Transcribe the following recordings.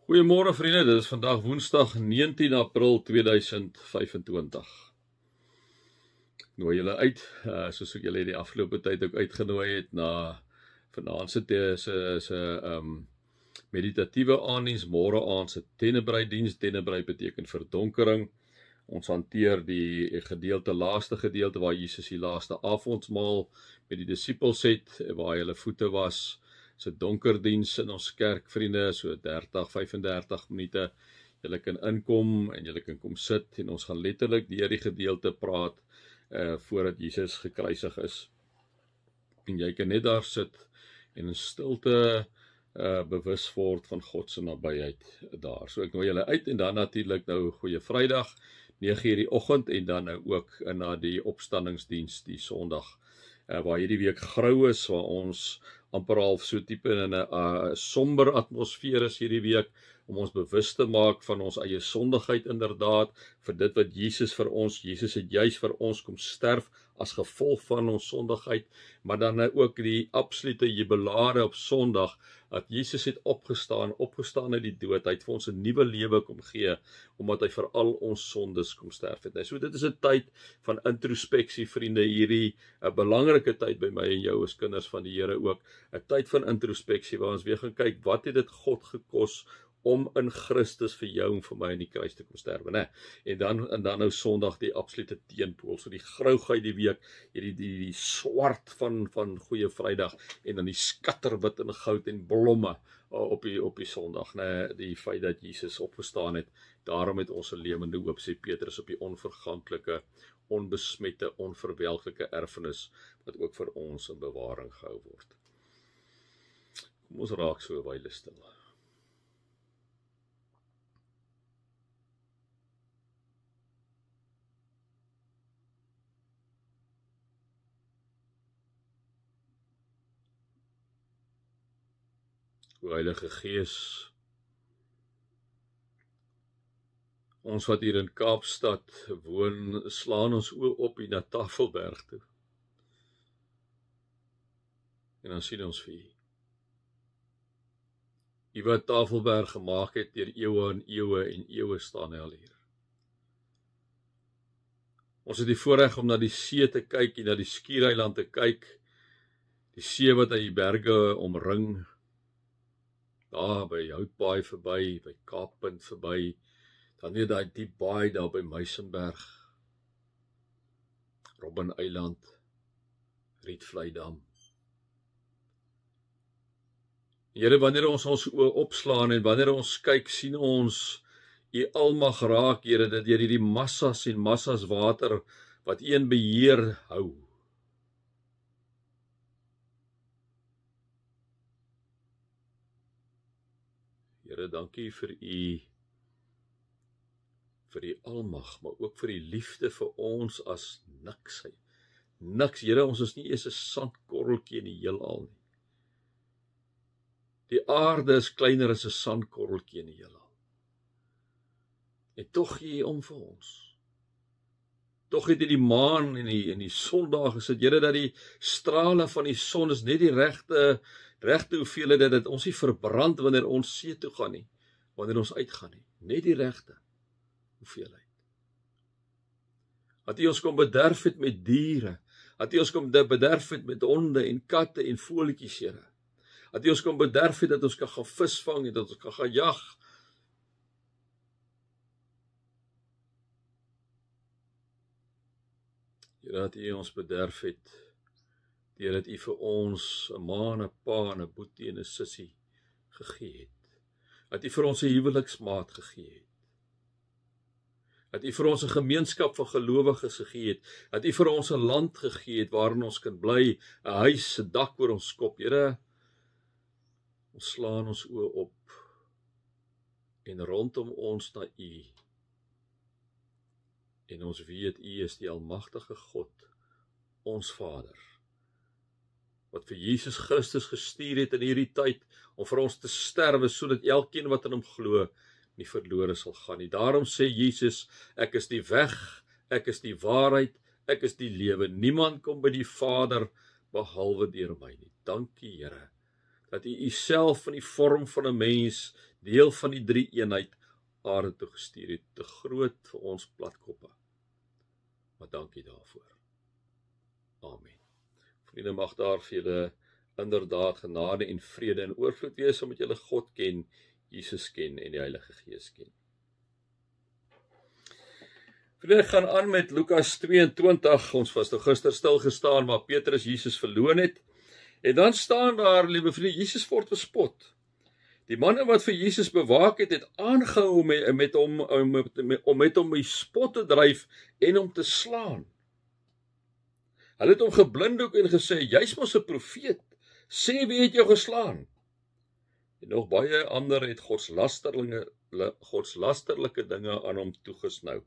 Goeiemôre vriende, dit is vandag Woensdag 19 April 2025. Nooi julle uit, soos ek julle die afgelope tyd ook uitgenooi het na vanaand se meditatiewe aanddiens, môre aand se tenebrei-diens. Tenebrei beteken verdonkering. Ons hanteer die laaste gedeelte waar Jesus die laaste avondmaal met die disippels het, waar hy hulle voete was. So donkerdiens in ons kerk, vriende, so 35 minute. Julle kan inkom en julle kan kom sit en ons gaan letterlik deur die gedeelte praat voordat Jesus gekruisig is. En jy kan net daar sit en in stilte bewus word van God se nabyheid daar. So ek nooi julle uit en dan natuurlik nou Goeie Vrydag, 9:00 die oggend en dan nou ook na die opstandingsdiens die Sondag. Waar hierdie week grou is, waar ons amper half so tipe in 'n somber atmosfeer is hierdie week, om ons bewus te maak van ons eie sondigheid inderdaad, vir dit wat Jesus het juis vir ons kom sterf as gevolg van ons sondigheid, maar dan ook die absolute jubilare op Sondag, dat Jesus het opgestaan uit die dood, hy het vir ons 'n nuwe lewe kom gee, omdat hy vir al ons sondes kom sterf het. So dit is 'n tyd van introspeksie, vriende, hierdie 'n belangrike tyd by my en jou as kinders van die Here ook, 'n tyd van introspeksie, waar ons weer gaan kyk, wat het dit God gekos om in Christus vir jou en vir my in die kruis te kom sterwe, né? En dan nou Sondag die absolute teenpool, so die grouigheid die week, die swart van Goeie Vrydag, en dan die skatterwit in goud en blomme op die Sondag, né? Die feit dat Jesus opgestaan het, daarom het ons 'n lewende hoop, sê Petrus, op die onverganklike, onbesmette, onverwelklike erfenis, wat ook vir ons in bewaring gehou word. Kom ons raak so 'n wyle stil. Heilige Gees, ons wat hier in Kaapstad woon, slaan ons oë op hier na Tafelberg toe. En dan sien ons vir U. U wat Tafelberg gemaak het deur eeue en eeue staan hy al hier. Ons het die voorreg om na die see te kyk en na die Skiereiland te kyk, die see wat uit die berge omring, daar by Houtbaai verby, by Kaappunt verby, dan weer daai diep baai daar by Muizenberg, Robben Eiland, Rietvleidam. Here, wanneer ons oë opslaan en wanneer ons kyk, sien ons U almag raak, Here, dat deur hierdie massas en massas water wat U in beheer hou. Here, dankie vir U almag, maar ook vir die liefde vir ons as niks. Niks, Here, ons is nie eers 'n sandkorreltjie in die heelal nie. Die aarde is kleiner as 'n sandkorreltjie in die heelal. En tog gee U om vir ons. Tog het U die maan en die son daar gesit, Here, dat die strale van die son is net die regte hoeveelheid, dat dit ons nie verbrand wanneer ons see toe gaan nie, wanneer ons uitgaan nie, net die regte hoeveelheid. Dat U ons kom bederf het met diere, dat U ons kom bederf het met honde en katte en voeltjies, Here. Dat U ons kom bederf het dat ons kan gaan visvang en dat ons kan gaan jag. Here, dat U ons bederf het deur dat U vir ons 'n ma en 'n pa en 'n boetie en 'n sussie gegee het. Dat U vir ons 'n huweliksmaat gegee het. Dat U vir ons 'n gemeenskap van gelowiges gegee het. Dat U vir ons 'n land gegee het waarin ons kan bly, 'n huis, 'n dak oor ons kop. Here, ons slaan ons oë op en rondom ons na U. En ons weet U is die almagtige God, ons Vader, wat vir Jesus Christus gestuur het in hierdie tyd, om vir ons te sterwe, sodat elkeen wat in hom glo, nie verlore sal gaan nie. Daarom sê Jesus, ek is die weg, ek is die waarheid, ek is die lewe. Niemand kom by die Vader, behalwe deur my nie. Dankie, Here, dat U Uself in die vorm van 'n mens, deel van die drie eenheid, aarde toe gestuur het, te groot vir ons platkoppe. Maar dankie daarvoor. Amen. Vriende, mag daar vir julle inderdaad genade en vrede en oorvloed wees, omdat julle God ken, Jesus ken en die Heilige Gees ken. Vriende, ek gaan aan met Lukas 22, ons was nou gister stil gestaan, waar Petrus Jesus verloon het, en dan staan daar, liewe vriende, Jesus word bespot. Die manne wat vir Jesus bewaak het, het aangehou om met hom die spot te dryf en om te slaan. Hulle het hom geblinddoek en gesê, jy's mos 'n profeet, sê wie het jou geslaan? En nog baie ander het godslasterlike dinge aan hom toegesnou.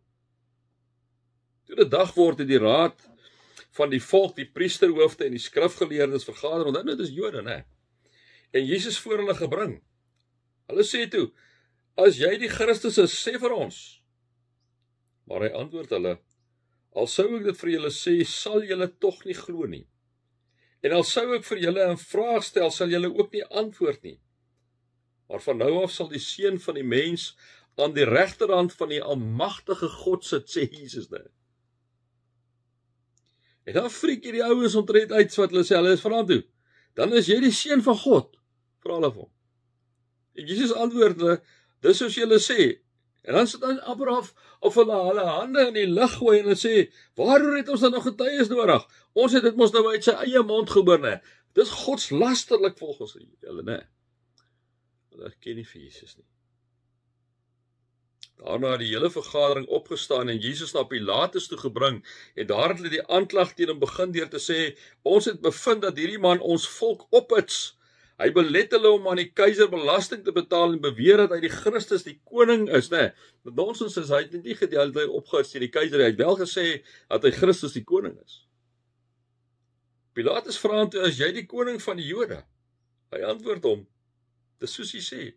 Toe dit dag word, het die raad van die volk, die priesterhoofde en die skrifgeleerdes vergader, want dit is Jode, né? En Jesus voor hulle gebring. Hulle sê toe, as jy die Christus is, sê vir ons. Maar hy antwoord hulle, al sou ek dit vir julle sê, sal julle tog nie glo nie. En al sou ek vir julle 'n vraag stel, sal julle ook nie antwoord nie. Maar van nou af sal die Seun van die mens aan die regterhand van die almagtige God sit, sê Jesus nou. En dan freak jy die ouens omtrent uit, wat hulle sê, hulle is verant toe. Dan is jy die Seun van God, vra hulle vir hom. En Jesus antwoord hulle, dis soos julle sê. En dan sit dan Abraham of hulle hande in die lug gooi en hulle sê, waaroor het ons dan nog getuies nodig? Ons het dit mos nou uit sy eie mond gehoor, né? Dis godslasterlik volgens hulle, né? Hulle ken nie vir Jesus nie. Daarna het die hele vergadering opgestaan en Jesus na Pilatus toe gebring, en daar het hulle die aanklag teen hom begin deur te sê, ons het bevind dat hierdie man ons volk ophits. Hy belet hulle om aan die keiser belasting te betaal en beweer dat hy die Christus, die koning is, né? Want nonsens is, hy het nie gedeeltelik opgehits teen die keiser, hy het wel gesê dat hy Christus die koning is. Pilatus vra hom toe, is jy die koning van die Jode? Hy antwoord hom, dis soos hy sê.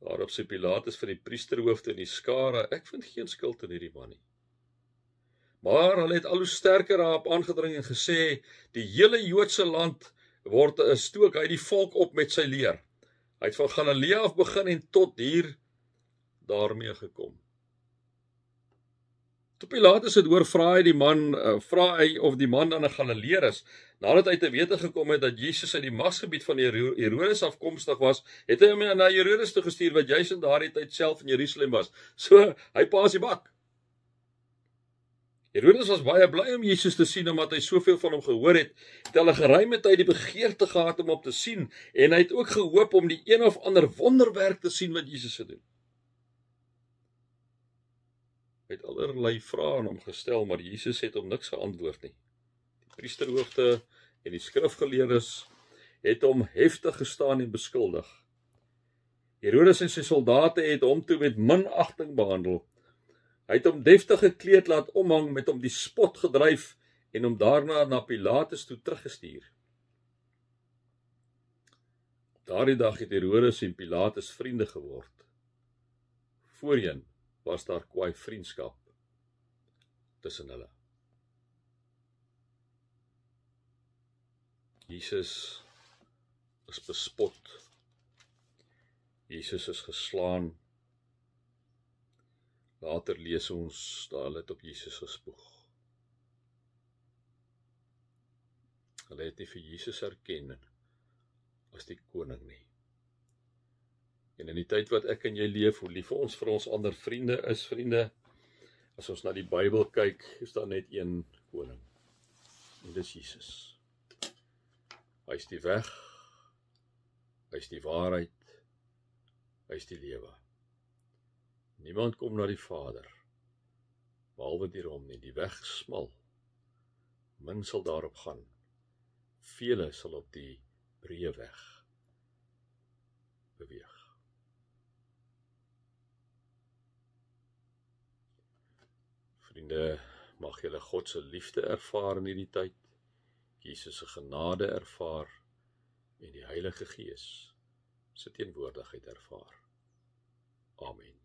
Daarop sê Pilatus vir die priesterhoofde en die skare, ek vind geen skuld in hierdie man nie. Maar hulle het al hoe sterker daarop aangedring en gesê, die hele Joodse land word 'n stook, hy die volk op met sy leer. Hy het van Galilea af begin en tot hier daarmee gekom. Toe Pilatus het hoor, vra hy of die man dan 'n Galileër is. Nadat hy te wete gekom het dat Jesus uit die magsgebied van Herodes afkomstig was, het hy hom na Herodes toe gestuur, wat juis in daardie tyd self in Jerusalem was. So, hy paas die bak. Herodes was baie bly om Jesus te sien, omdat hy soveel van hom gehoor het, het hulle geruime tyd die begeerte gehad om te sien, en hy het ook gehoop om die een of ander wonderwerk te sien wat Jesus gedoen. Hy het allerlei vrae aan hom gestel, maar Jesus het hom niks geantwoord nie. Die priesterhoofde en die skrifgeleerdes het hom heftig gestaan en beskuldig. Herodes en sy soldate het hom toe met minagting behandel. Hy het hom deftig gekleed laat omhang, met hom die spot gedryf en hom daarna na Pilatus toe teruggestuur. Op daardie dag het Herodes en Pilatus vriende geword. Voorheen was daar kwaai vriendskap tussen hulle. Jesus is bespot. Jesus is geslaan. Later lees ons dat hulle het op Jesus gespoeg. Hulle het nie vir Jesus erken as die koning nie. En in die tyd wat ek en jy leef, hoe lief ons vir ons ander vriende is, vriende, as ons na die Bybel kyk, is daar net een koning. En dis Jesus. Hy is die weg, hy is die waarheid, hy is die lewe. Niemand kom na die Vader, behalwe deur hom nie. Die weg smal, min sal daarop gaan, vele sal op die breë weg beweeg. Vriende, mag julle God se liefde ervaar in hierdie tyd, Jesus se genade ervaar en die Heilige Gees se teenwoordigheid ervaar. Amen.